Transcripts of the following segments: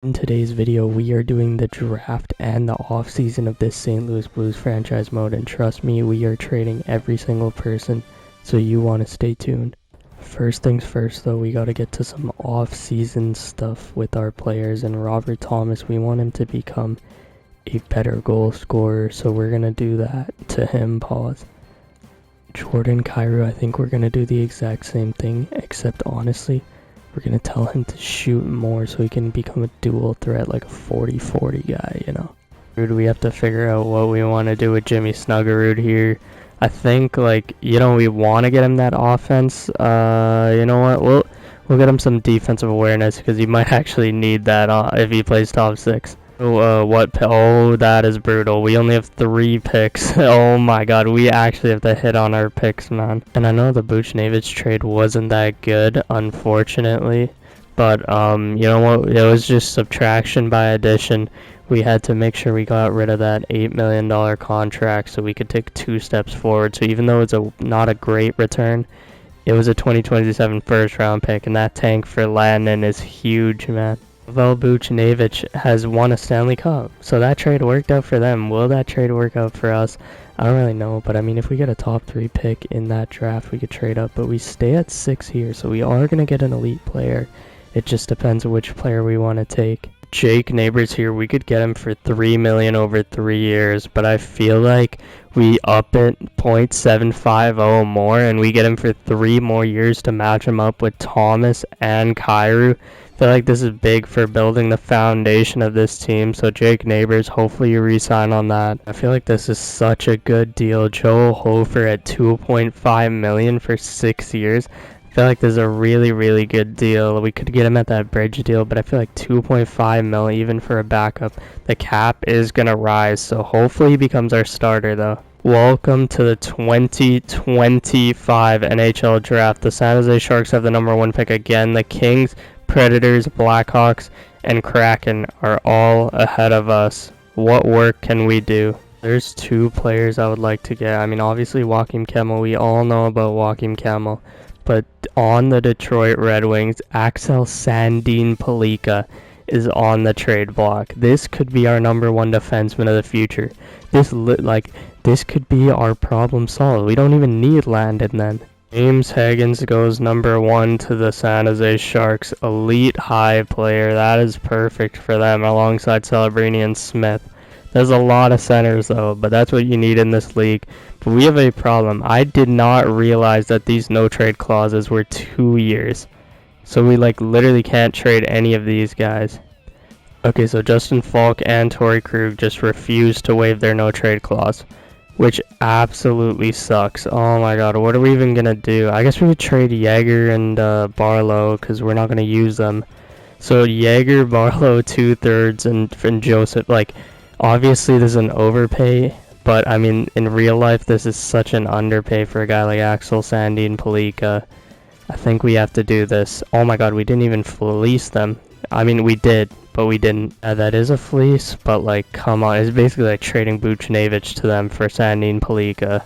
In today's video, we are doing the draft and the offseason of this St. Louis Blues franchise mode, and trust me, we are trading every single person, so you want to stay tuned. First things first though, we got to get to some off-season stuff with our players, and Robert Thomas, we want him to become a better goal scorer, so we're going to do that to him. Pause. Jordan Kyrou, I think we're going to do the exact same thing, except honestly, we're going to tell him to shoot more so he can become a dual threat, like a 40-40 guy, you know. We have to figure out what we want to do with Jimmy Snuggerud here. I think, like, you know, we want to get him that offense. You know what? We'll get him some defensive awareness because he might actually need that if he plays top 6. Oh, that is brutal. We only have 3 picks. Oh my god, we actually have to hit on our picks, man. And I know the Buchnevich trade wasn't that good, unfortunately. But, you know what? It was just subtraction by addition. We had to make sure we got rid of that $8 million contract so we could take 2 steps forward. So even though it's not a great return, it was a 2027 first round pick. And that tank for Landon is huge, man. Buchnevich has won a Stanley Cup, so that trade worked out for them. Will that trade work out for us? I don't really know, but I mean, if we get a top 3 pick in that draft, we could trade up, but we stay at 6 here, so we are going to get an elite player. It just depends on which player we want to take. Jake Neighbors here, we could get him for $3 million over 3 years, but I feel like we up it 0.750 more, and we get him for 3 more years to match him up with Thomas and Kyrou. I feel like this is big for building the foundation of this team, so Jake Neighbors, hopefully you re-sign on that. I feel like this is such a good deal. Joe Hofer at $2.5 million for 6 years. I feel like this is a really good deal. We could get him at that bridge deal, but I feel like 2.5 mil even for a backup. The cap is gonna rise, so hopefully he becomes our starter though. Welcome to the 2025 NHL draft. The San Jose Sharks have the #1 pick again. The Kings, Predators, Blackhawks, and Kraken are all ahead of us. What work can we do? There's 2 players I would like to get. I mean, obviously Joakim Kemmel. We all know about Joakim Kemmel. But on the Detroit Red Wings, Axel Sandin Palika is on the trade block. This could be our #1 defenseman of the future. This could be our problem solved. We don't even need Landon then. James Higgins goes #1 to the San Jose Sharks. Elite high player. That is perfect for them alongside Celebrini and Smith. There's a lot of centers though, but that's what you need in this league. But we have a problem. I did not realize that these no trade clauses were 2 years. So we literally can't trade any of these guys. Okay, so Justin Falk and Torrey Krug just refused to waive their no trade clause, which absolutely sucks. Oh my god, what are we even gonna do? I guess we would trade Yeager and Barlow because we're not gonna use them. So Yeager, Barlow, 2/3, and Joseph. Obviously this is an overpay, but I mean in real life this is such an underpay for a guy like Axel Sandin Palika. I think we have to do this. Oh my god, we didn't even fleece them. I mean we did, but we didn't. That is a fleece, but come on, it's basically like trading Buchnevich to them for Sandin Palika.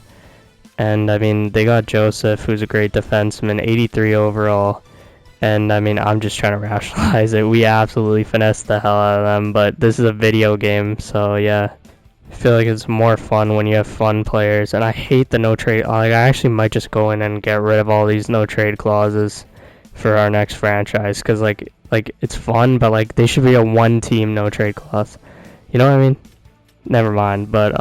And I mean they got Joseph, who's a great defenseman, 83 overall. And I mean, I'm just trying to rationalize it. We absolutely finessed the hell out of them, but this is a video game, so yeah. I feel like it's more fun when you have fun players, and I hate the no trade. I actually might just go in and get rid of all these no trade clauses for our next franchise, because it's fun, but they should be a 1-team no trade clause. You know what I mean? Never mind. But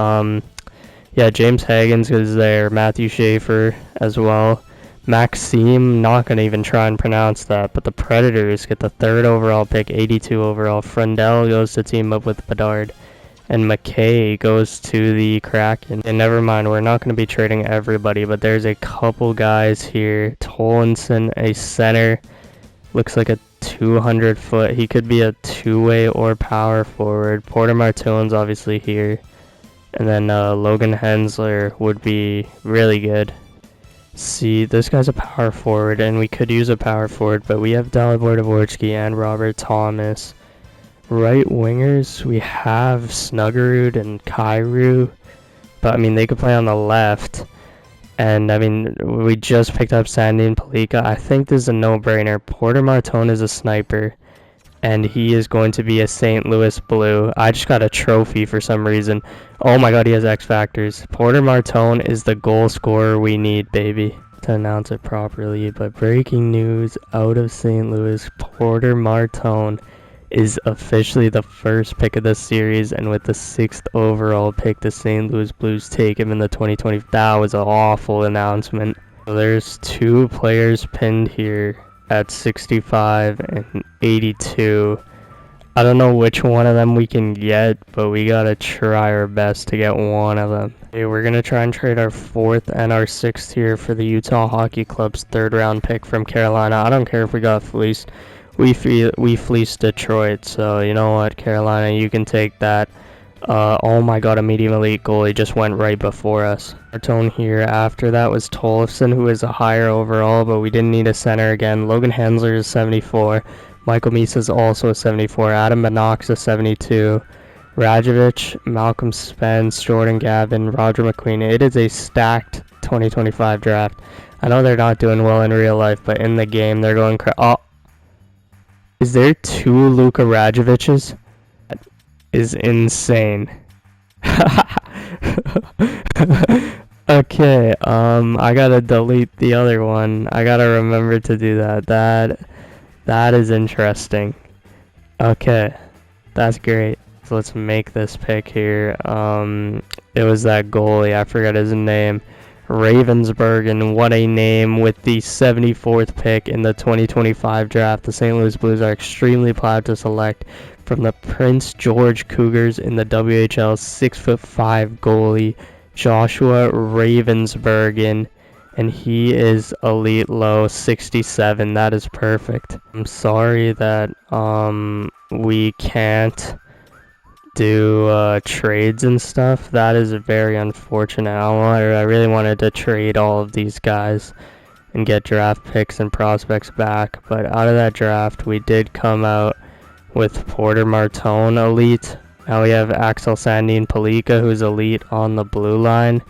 yeah, James Higgins is there, Matthew Schaefer as well. Maxime, not going to even try and pronounce that, but the Predators get the 3rd overall pick, 82 overall. Frundell goes to team up with Bedard, and McKay goes to the Kraken. And never mind, we're not going to be trading everybody, but there's a couple guys here. Tolenson, a center, looks like a 200-foot. He could be a 2-way or power forward. Porter Martone's obviously here, and then Logan Hensler would be really good. See, this guy's a power forward, and we could use a power forward, but we have Dalibor Dvorsky and Robert Thomas. Right wingers, we have Snuggerud and Kyrou, but I mean, they could play on the left. And I mean, we just picked up Sandin Palika. I think this is a no-brainer. Porter Martone is a sniper. and he is going to be a St. Louis Blue. I just got a trophy for some reason. Oh my god, he has X Factors. Porter Martone is the goal scorer we need, baby. To announce it properly, but breaking news out of St. Louis, Porter Martone is officially the first pick of the series, and with the 6th overall pick, the St. Louis Blues take him in the 2020. That was an awful announcement. So there's 2 players pinned here at 65 and 82. I don't know which one of them we can get, but we gotta try our best to get one of them. Okay, we're gonna try and trade our 4th and our 6th here for the Utah Hockey Club's 3rd round pick from Carolina. I don't care if we got fleeced. We fleeced Detroit, so you know what, Carolina, you can take that. Oh my god, a medium elite goalie just went right before us. Our tone here after that was Tollefson, who is a higher overall, but we didn't need a center again. Logan Hensler is 74. Michael Meese is also a 74. Adam Manox a 72. Rajovic, Malcolm Spence, Jordan Gavin, Roger McQueen. It is a stacked 2025 draft. I know they're not doing well in real life, but in the game they're going oh. Is there 2 Luka Radovic's? That is insane. Okay, I gotta delete the other one. I gotta remember to do that. That is interesting. Okay, that's great. So let's make this pick here. It was that goalie, I forgot his name. Ravensburg, and what a name. With the 74th pick in the 2025 draft, the St. Louis Blues are extremely proud to select from the Prince George Cougars in the WHL 6'5" goalie Joshua Ravensburg, and he is elite low 67. That is perfect. I'm sorry that we can't do trades and stuff. That is very unfortunate. I really wanted to trade all of these guys and get draft picks and prospects back, but out of that draft we did come out with Porter Martone elite. Now we have Axel Sandin Palika, who's elite on the blue line,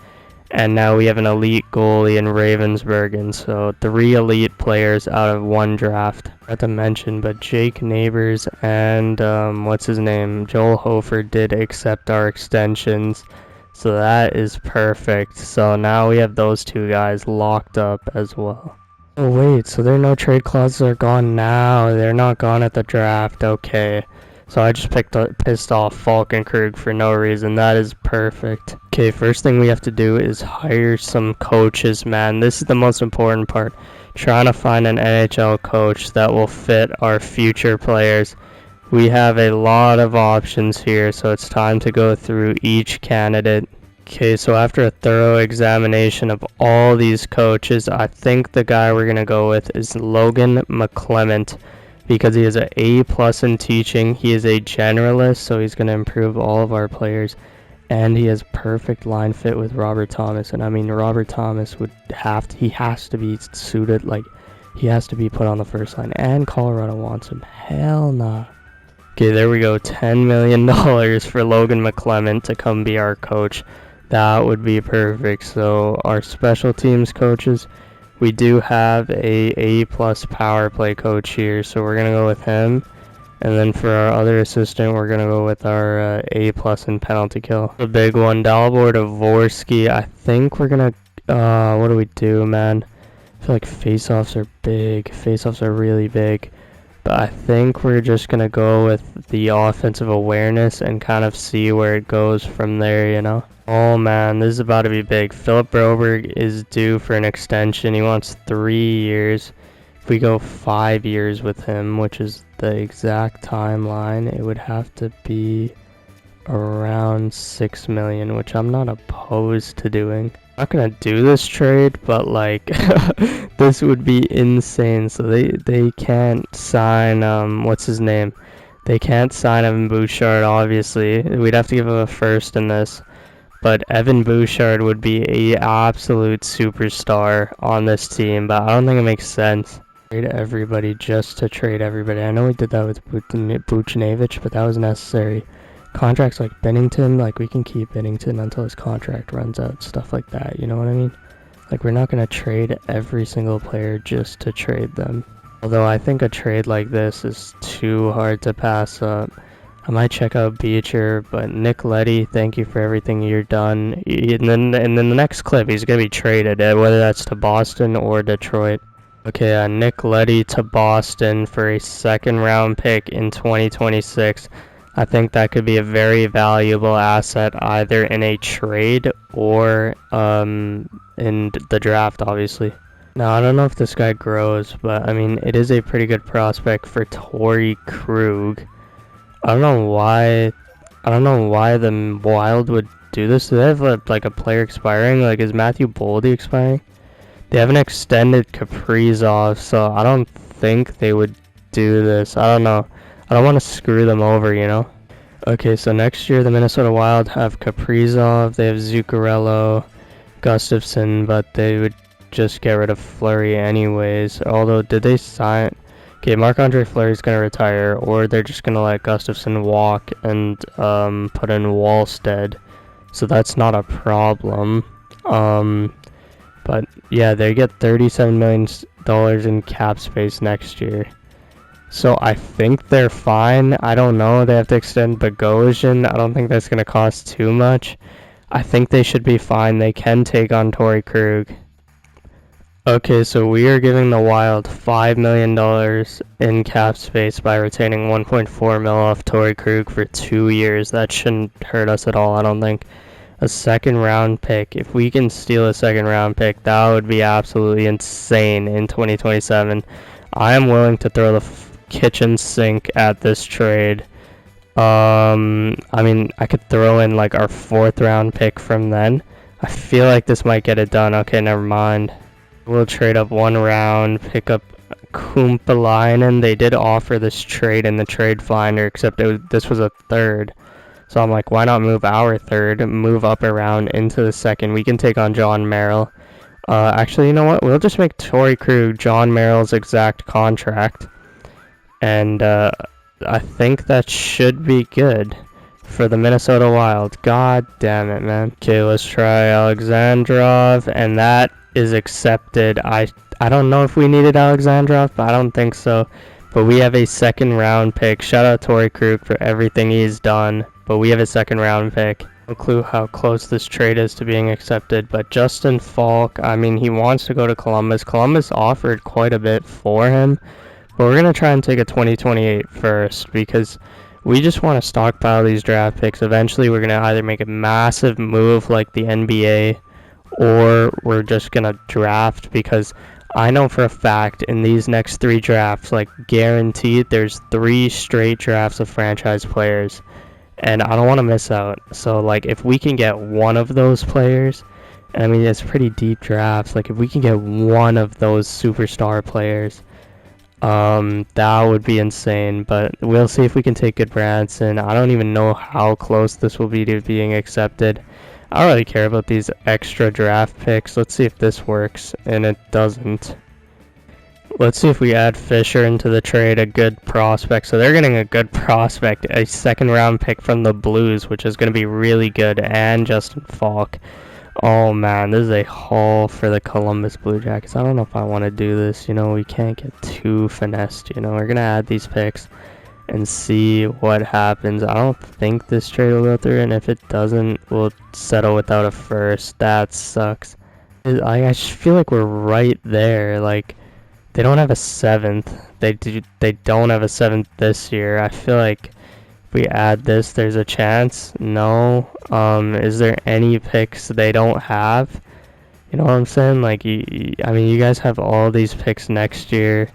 and now we have an elite goalie in Ravensburg. So 3 elite players out of 1 draft. Not to mention, but Jake Neighbors and what's his name, Joel Hofer, did accept our extensions, so that is perfect. So now we have those 2 guys locked up as well. Oh wait, so their no trade clauses are gone now. They're not gone at the draft. Okay. So I just pissed off Falkenkrug for no reason. That is perfect. Okay, first thing we have to do is hire some coaches, man. This is the most important part. Trying to find an NHL coach that will fit our future players. We have a lot of options here, so it's time to go through each candidate. Okay, so after a thorough examination of all these coaches, I think the guy we're going to go with is Logan McClement, because he is an A+ in teaching. He is a generalist, so he's going to improve all of our players, and he has perfect line fit with Robert Thomas. And I mean, Robert Thomas he has to be suited, like he has to be put on the first line, and Colorado wants him. Hell nah. Okay, there we go. $10 million for Logan McClement to come be our coach. That would be perfect. So our special teams coaches, we do have a A+ power play coach here, so we're going to go with him. And then for our other assistant, we're going to go with our A+ in penalty kill. The big one, Dalibor Dvorsky. I think we're going to, what do we do, man? I feel like face-offs are big. Face-offs are really big. But I think we're just going to go with the offensive awareness and kind of see where it goes from there, you know? Oh man, this is about to be big. Philip Broberg is due for an extension. He wants 3 years. If we go 5 years with him, which is the exact timeline, it would have to be around $6 million, which I'm not opposed to doing. I'm not gonna do this trade, but like this would be insane. So they can't sign what's his name? They can't sign Evan Bouchard, obviously. We'd have to give him a first in this. But Evan Bouchard would be an absolute superstar on this team, but I don't think it makes sense. Trade everybody just to trade everybody. I know we did that with Buchnevich, but that was necessary. Contracts like Bennington, like we can keep Bennington until his contract runs out, stuff like that, you know what I mean? Like we're not going to trade every single player just to trade them. Although I think a trade like this is too hard to pass up. I might check out Beecher, but Nick Leddy, thank you for everything you've done. And then the next clip, he's going to be traded, whether that's to Boston or Detroit. Okay, Nick Leddy to Boston for a second-round pick in 2026. I think that could be a very valuable asset either in a trade or in the draft, obviously. Now, I don't know if this guy grows, but I mean, it is a pretty good prospect for Torrey Krug. I don't know why the Wild would do this. Do they have like a player expiring? Like, is Matthew Boldy expiring? They haven't extended Kaprizov, so I don't think they would do this. I don't know. I don't want to screw them over, you know? Okay, so next year the Minnesota Wild have Kaprizov, they have Zuccarello, Gustafsson, but they would just get rid of Fleury anyways. Although, did they sign... Okay, Marc-Andre Fleury's going to retire, or they're just going to let Gustafsson walk and put in Wallstead. So that's not a problem. But yeah, they get $37 million in cap space next year. So I think they're fine. I don't know. They have to extend Bogosian. I don't think that's going to cost too much. I think they should be fine. They can take on Torrey Krug. Okay, so we are giving the Wild $5 million in cap space by retaining 1.4 mil off Torrey Krug for 2 years. That shouldn't hurt us at all, I don't think. A second round pick. If we can steal a second round pick, that would be absolutely insane in 2027. I am willing to throw the kitchen sink at this trade. I mean, I could throw in like our 4th round pick from then. I feel like this might get it done. Okay, never mind. We'll trade up 1 round, pick up Kumpalainen. They did offer this trade in the trade finder, except this was a 3rd. So I'm like, why not move our 3rd, move up a round into the 2nd? We can take on John Merrill. Actually, you know what? We'll just make Torrey Krug John Merrill's exact contract. And I think that should be good for the Minnesota Wild. God damn it, man. Okay, let's try Alexandrov, and that is accepted. I don't know if we needed Alexandrov, but I don't think so. But we have a 2nd round pick. Shout out Torrey Krug for everything he's done. But we have a 2nd round pick. No clue how close this trade is to being accepted. But Justin Falk, I mean, he wants to go to Columbus. Columbus offered quite a bit for him. But we're going to try and take a 2028 first, because we just want to stockpile these draft picks. Eventually, we're going to either make a massive move like the NBA, or we're just going to draft, because I know for a fact in these next 3 drafts, like guaranteed, there's 3 straight drafts of franchise players. And I don't want to miss out. So, like, if we can get one of those players, I mean, it's pretty deep drafts. Like, if we can get one of those superstar players, that would be insane. But we'll see if we can take Goodbranson. I don't even know how close this will be to being accepted. I don't really care about these extra draft picks. Let's see if this works. And it doesn't. Let's see if we add Fisher into the trade, a good prospect. So they're getting a good prospect, a 2nd round pick from the Blues, which is going to be really good, and Justin Falk. Oh man, this is a haul for the Columbus Blue Jackets. I don't know if I want to do this. You know, we can't get too finessed. You know, we're going to add these picks and see what happens. I don't think this trade will go through, and if it doesn't, we'll settle without a first. That sucks. I just feel like we're right there. Like, they don't have a 7th. They don't have a 7th this year. I feel like if we add this, there's a chance. No. Is there any picks they don't have? You know what I'm saying? Like, I mean, you guys have all these picks next year.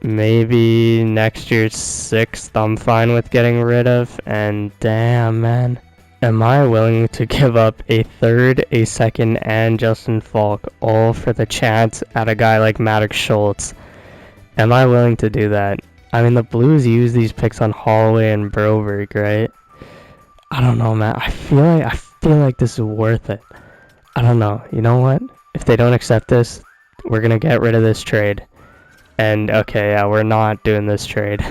Maybe next year's 6th I'm fine with getting rid of. And damn, man. Am I willing to give up a 3rd, a 2nd, and Justin Falk, all for the chance at a guy like Maddox Schultz? Am I willing to do that? I mean, the Blues use these picks on Holloway and Broberg, right? I don't know, man. I feel like this is worth it. I don't know. You know what? If they don't accept this, we're gonna get rid of this trade. And okay, yeah, we're not doing this trade.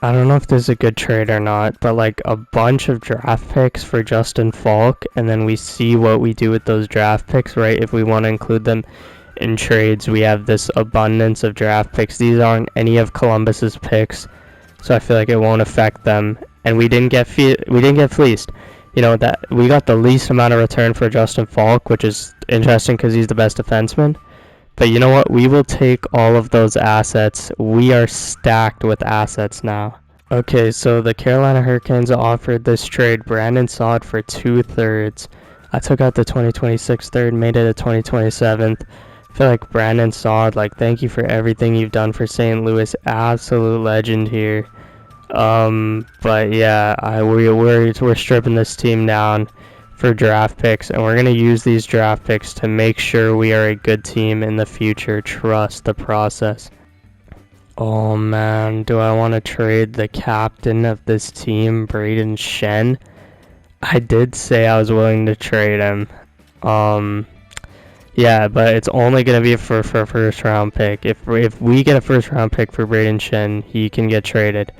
I don't know if this is a good trade or not, but like a bunch of draft picks for Justin Falk, and then we see what we do with those draft picks, right? If we want to include them in trades. We have this abundance of draft picks. These aren't any of Columbus's picks, so I feel like it won't affect them. And we didn't get fleeced. You know, that we got the least amount of return for Justin Falk, which is interesting because he's the best defenseman. But you know what? We will take all of those assets. We are stacked with assets now. Okay, so the Carolina Hurricanes offered this trade. Brandon Saad for 2/3. I took out the 2026 third, made it a 2027th. I feel like Brandon Saad, like, thank you for everything you've done for St. Louis. Absolute legend here. But yeah, we're stripping this team down for draft picks, and we're gonna use these draft picks to make sure we are a good team in the future. Trust the process. Oh man, do I want to trade the captain of this team, Brayden Schenn? I did say I was willing to trade him. Yeah, but it's only gonna be for a first round pick. If we get a first round pick for Brayden Schenn, he can get traded.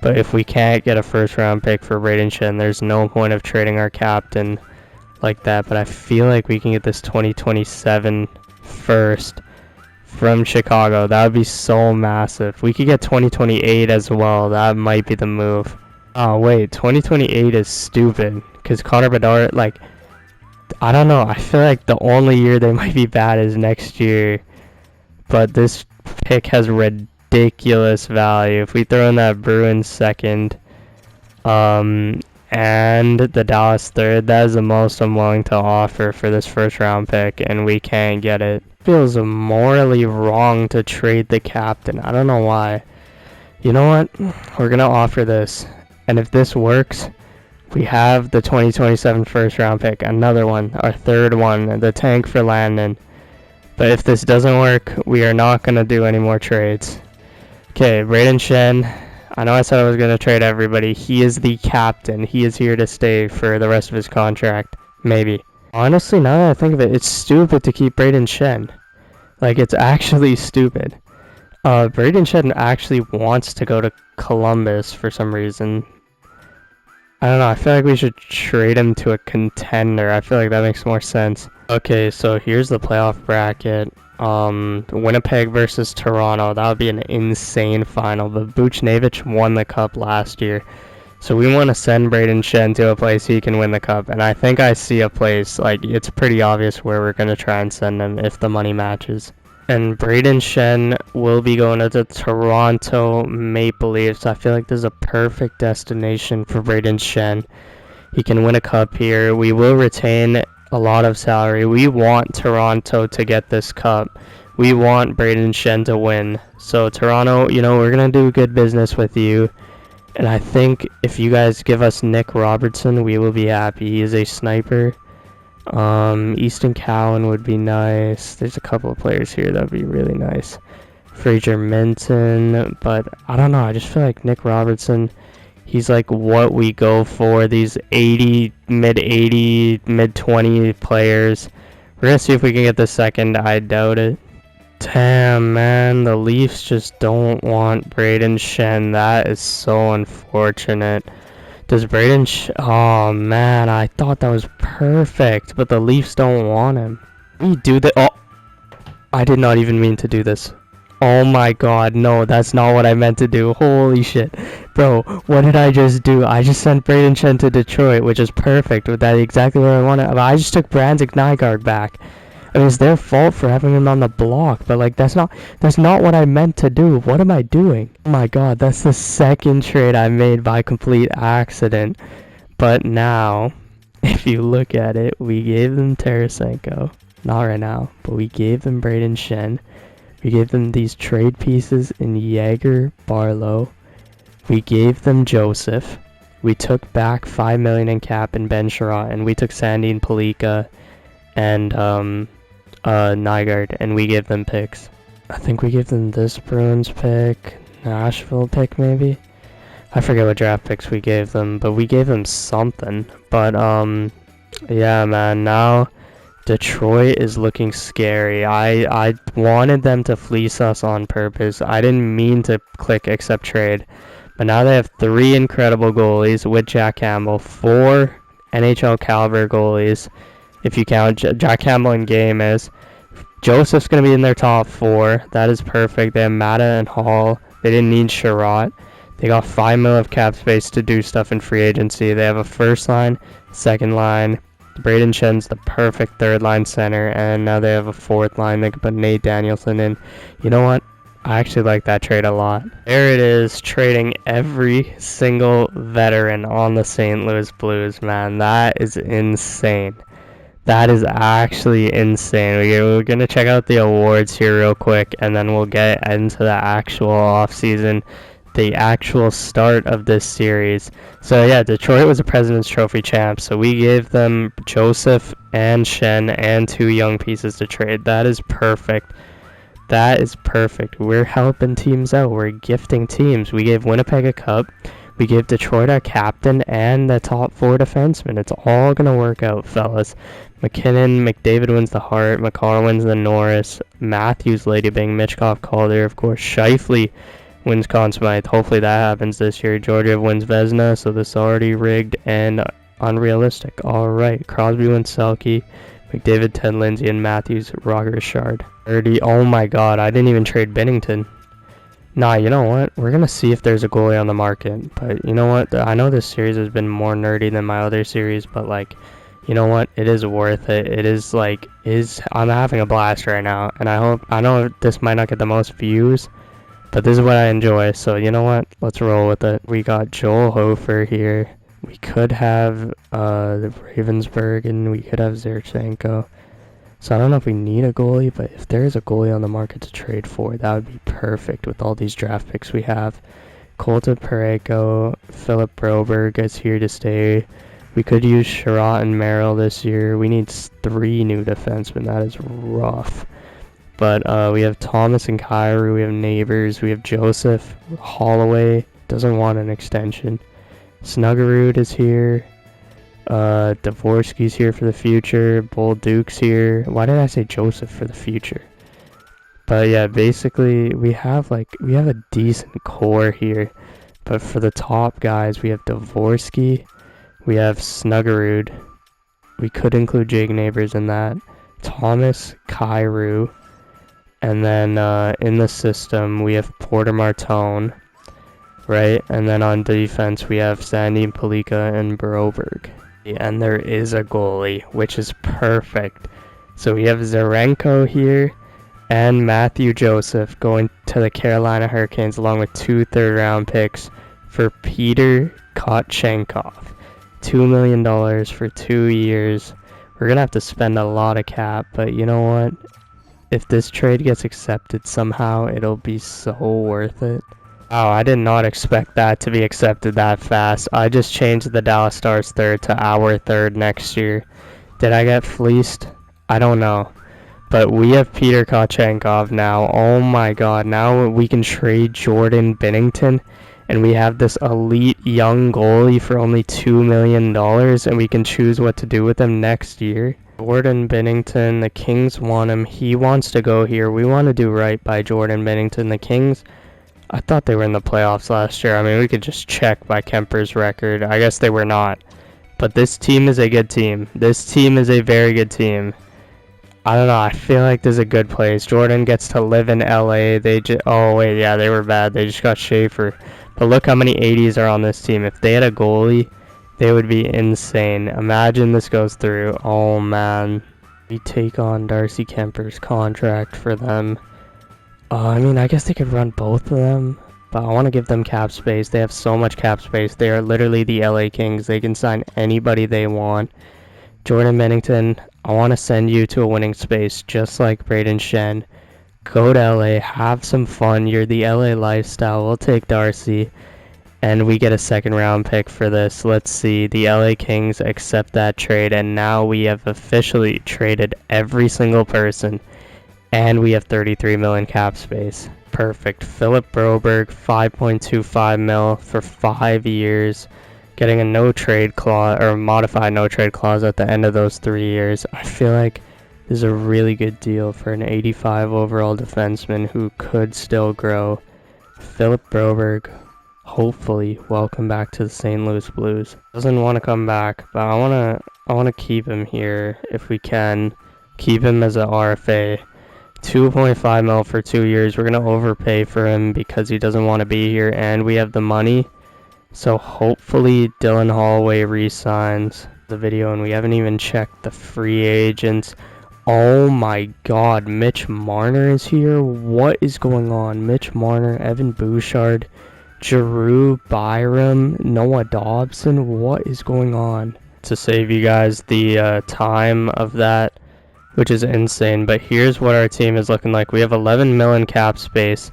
But if we can't get a first round pick for Brayden Schenn, there's no point of trading our captain like that. But I feel like we can get this 2027 first from Chicago. That would be so massive. We could get 2028 as well. That might be the move. Oh wait, 2028 is stupid because Connor Bedard, like, I don't know. I feel like the only year they might be bad is next year. But this pick has ridiculous value. If we throw in that Bruins second, and the Dallas third, that is the most I'm willing to offer for this first round pick, and we can't get it. Feels morally wrong to trade the captain. I don't know why. You know what? We're gonna offer this, and if this works, we have the 2027 first round pick, another one, our third one, the tank for Landon. But if this doesn't work, we are not gonna do any more trades. Okay, Brayden Schenn. I know I said I was gonna trade everybody. He is the captain. He is here to stay for the rest of his contract. Maybe. Honestly, now that I think of it, it's stupid to keep Brayden Schenn. Like, it's actually stupid. Brayden Schenn actually wants to go to Columbus for some reason. I don't know, I feel like we should trade him to a contender. I feel like that makes more sense. Okay, so here's the playoff bracket. Winnipeg versus Toronto. That would be an insane final. But Buchnevich won the cup last year. So we want to send Brayden Schenn to a place he can win the cup. And I think I see a place, like, it's pretty obvious where we're going to try and send him if the money matches. And Brayden Schenn will be going to the Toronto Maple Leafs. I feel like this is a perfect destination for Brayden Schenn. He can win a cup here. We will retain a lot of salary. We want Toronto to get this cup. We want Brayden Schenn to win. So Toronto, you know, we're going to do good business with you. And I think if you guys give us Nick Robertson, we will be happy. He is a sniper. Easton Cowan would be nice. There's a couple of players here that would be really nice. Fraser Minton, but I don't know. I just feel like Nick Robertson, he's like what we go for. These mid 20 players. We're gonna see if we can get the second. I doubt it. Damn, man, the Leafs just don't want Brayden Schenn. That is so unfortunate. Does oh man, I thought that was perfect, but the Leafs don't want him. We do that. Oh, I did not even mean to do this. Oh my god, no, that's not what I meant to do. Holy shit. Bro, what did I just do? I just sent Brayden Schenn to Detroit, which is perfect with that exactly where I wanted. I just took Brandon Nygaard back. I mean, it's their fault for having him on the block, but like that's not what I meant to do. What am I doing? Oh my god, that's the second trade I made by complete accident. But now, if you look at it, we gave them Tarasenko. Not right now, but we gave them Brayden Schenn. We gave them these trade pieces in Yager, Barlow. We gave them Joseph. We took back $5 million in cap in Ben Sherratt, and we took Sandin Palika and Nygaard, and we gave them picks. I think we gave them this Bruins pick, Nashville pick maybe. I forget what draft picks we gave them, but we gave them something. But yeah, man, now Detroit is looking scary. I wanted them to fleece us on purpose. I didn't mean to click accept trade. But now they have 3 incredible goalies with Jack Campbell, 4 NHL caliber goalies, if you count Jack Campbell in game as Joseph's going to be in their top 4. That is perfect. They have Mata and Hall. They didn't need Sherratt. They got 5 mil of cap space to do stuff in free agency. They have a first line, second line. Braden Shen's the perfect third line center, and now they have a fourth line. They can put Nate Danielson in. You know what? I actually like that trade a lot. There it is, trading every single veteran on the St. Louis Blues, man. That is insane. That is actually insane. We're going to check out the awards here real quick, and then we'll get into the actual offseason, the actual start of this series. So yeah, Detroit was a President's Trophy champ, so we gave them Joseph and Shen and 2 young pieces to trade. That is perfect. That is perfect. We're helping teams out. We're gifting teams. We gave Winnipeg a cup. We gave Detroit our captain and the top 4 defensemen. It's all going to work out, fellas. McKinnon, McDavid wins the Hart. McCarr wins the Norris. Matthews, Lady Bing, Mitchkov, Calder, of course. Shifley wins Conn Smythe. Hopefully that happens this year. Georgiev wins Vezina, so this is already rigged and unrealistic. All right. Crosby wins Selke. McDavid, Ted Lindsay, and Matthews, Roger Richard. 30. Oh my god, I didn't even trade Binnington. Nah, you know what? We're going to see if there's a goalie on the market. But you know what? I know this series has been more nerdy than my other series, but like, you know what? It is worth it. It is like, I'm having a blast right now. And I know this might not get the most views, but this is what I enjoy. So you know what? Let's roll with it. We got Joel Hofer here. We could have the Ravensburg, and we could have Zerchenko. So I don't know if we need a goalie, but if there is a goalie on the market to trade for, that would be perfect with all these draft picks we have. Colton Parayko, Philip Broberg is here to stay. We could use Sherratt and Merrill this year. We need 3 new defensemen. That is rough. But we have Thomas and Kyrou. We have Neighbors. We have Joseph. Holloway doesn't want an extension. Snuggerud is here. Dvorsky's here for the future. Bolduc's here. Why did I say Joseph for the future? But yeah, basically we have a decent core here. But for the top guys, we have Dvorsky, we have Snuggerud. We could include Jake Neighbors in that. Thomas, Kyrou, and then in the system we have Porter Martone, right? And then on defense we have Sandy Palika and Broberg. And there is a goalie, which is perfect. So we have Zarenko here and Matthew Joseph going to the Carolina Hurricanes along with 2 third-round picks for Peter Kotchenkov. $2 million for 2 years. We're going to have to spend a lot of cap, but you know what? If this trade gets accepted somehow, it'll be so worth it. Wow, I did not expect that to be accepted that fast. I just changed the Dallas Stars third to our third next year. Did I get fleeced? I don't know. But we have Peter Kotchenkov now. Oh my god, now we can trade Jordan Binnington. And we have this elite young goalie for only $2 million. And we can choose what to do with him next year. Jordan Binnington, the Kings want him. He wants to go here. We want to do right by Jordan Binnington. The Kings, I thought they were in the playoffs last year. I mean, we could just check by Kemper's record. I guess they were not. But this team is a good team. This team is a very good team. I don't know. I feel like this is a good place. Jordan gets to live in LA. Oh, wait. Yeah, they were bad. They just got Schaefer. But look how many 80s are on this team. If they had a goalie, they would be insane. Imagine this goes through. Oh, man. We take on Darcy Kemper's contract for them. I mean, I guess they could run both of them, but I want to give them cap space. They have so much cap space. They are literally the LA Kings. They can sign anybody they want. Jordan Binnington, I want to send you to a winning space just like Braden Shen. Go to LA, have some fun. You're the LA lifestyle. We'll take Darcy, and we get a 2nd round pick for this. Let's see. The LA Kings accept that trade, and now we have officially traded every single person. And we have 33 million cap space. Perfect. Philip Broberg, 5.25 mil for 5 years. Getting a no trade clause or modified no trade clause at the end of those 3 years. I feel like this is a really good deal for an 85 overall defenseman who could still grow. Philip Broberg, hopefully, welcome back to the St. Louis Blues. Doesn't want to come back, but I wanna keep him here if we can. Keep him as an RFA. 2.5 mil for 2 years. We're going to overpay for him because he doesn't want to be here, and we have the money. So hopefully Dylan Holloway re-signs the video, and we haven't even checked the free agents. Oh my god, Mitch Marner is here. What is going on? Mitch Marner, Evan Bouchard, Giroux, Byram, Noah Dobson. What is going on? To save you guys the time of that, which is insane, but here's what our team is looking like. We have 11 mil in cap space.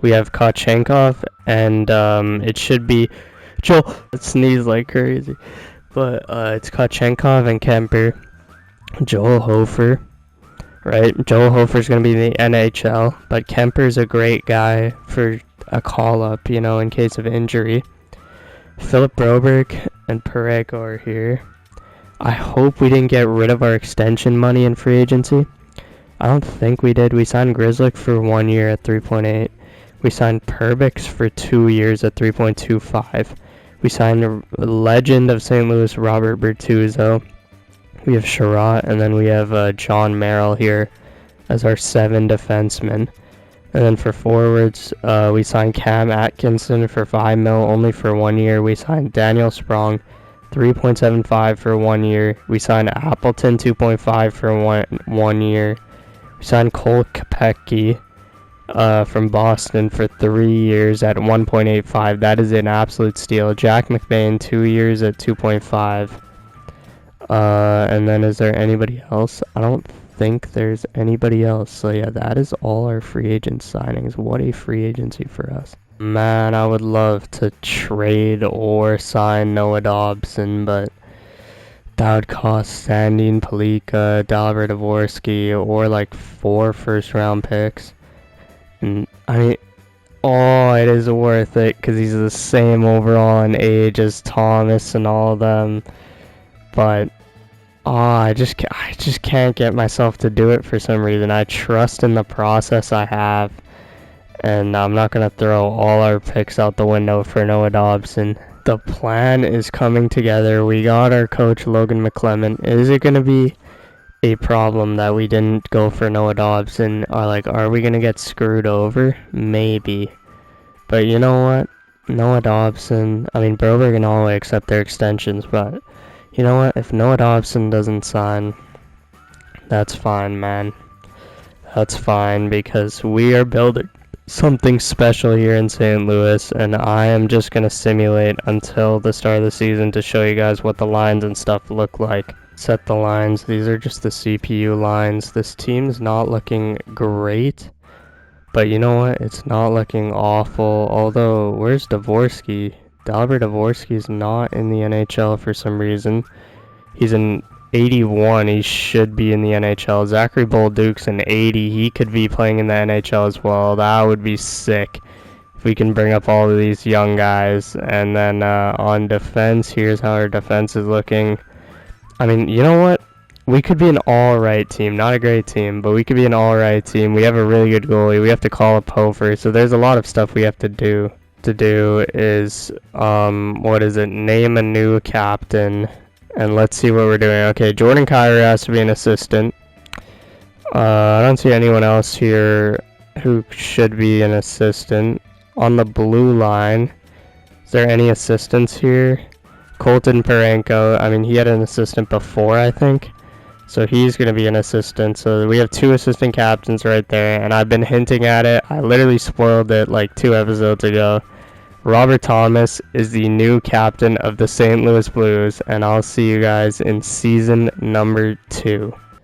We have Kochenkov, and it should be Joel. Sneeze like crazy, but it's Kochenkov and Kemper. Joel Hofer, right? Joel Hofer's gonna be in the NHL, but Kemper's a great guy for a call-up, you know, in case of injury. Philip Broberg and Pareko are here. I hope we didn't get rid of our extension money in free agency. I don't think we did. We signed Grizzlick for 1 year at 3.8. We signed Perbix for 2 years at 3.25. We signed a legend of St. Louis, Robert Bertuzzo. We have Sherratt, and then we have John Merrill here as our 7 defensemen. And then for forwards, we signed Cam Atkinson for 5 mil, only for 1 year. We signed Daniel Sprong, 3.75 for 1 year. We signed Appleton, 2.5 for one year. We signed Cole Kopecky from Boston for 3 years at 1.85. That is an absolute steal. Jack McBain, 2 years at 2.5. And then is there anybody else? I don't think there's anybody else. So yeah, that is all our free agent signings. What a free agency for us. Man, I would love to trade or sign Noah Dobson, but that would cost Sandin Palika, Dalibor Dvorsky, or like 4 first-round picks. And I mean, oh, it is worth it because he's the same overall in age as Thomas and all of them. But I just can't get myself to do it for some reason. I trust in the process I have. And I'm not going to throw all our picks out the window for Noah Dobson. The plan is coming together. We got our coach, Logan McClement. Is it going to be a problem that we didn't go for Noah Dobson? Or like, are we going to get screwed over? Maybe. But you know what? Noah Dobson, I mean, Broberg and Holloway accept their extensions. But you know what? If Noah Dobson doesn't sign, that's fine, man. That's fine because we are building something special here in St. Louis, and I am just going to simulate until the start of the season to show you guys what the lines and stuff look like. Set the lines. These are just the CPU lines. This team's not looking great, but you know what? It's not looking awful. Although, where's Dvorsky? Dalibor Dvorsky's not in the NHL for some reason. He's in 81, he should be in the NHL. Zachary Bolduc's an 80, he could be playing in the NHL as well. That would be sick if we can bring up all of these young guys. And then on defense, here's how our defense is looking. I mean, you know what? We could be an alright team, not a great team, but we could be an alright team. We have a really good goalie. We have to call up Hofer, so there's a lot of stuff we have to do. Is name a new captain. And let's see what we're doing. Okay, Jordan Kyrou has to be an assistant. I don't see anyone else here who should be an assistant. On the blue line, is there any assistants here? Colton Parenko, I mean, he had an assistant before, I think. So he's going to be an assistant. So we have 2 assistant captains right there. And I've been hinting at it. I literally spoiled it like 2 episodes ago. Robert Thomas is the new captain of the St. Louis Blues, and I'll see you guys in season number 2.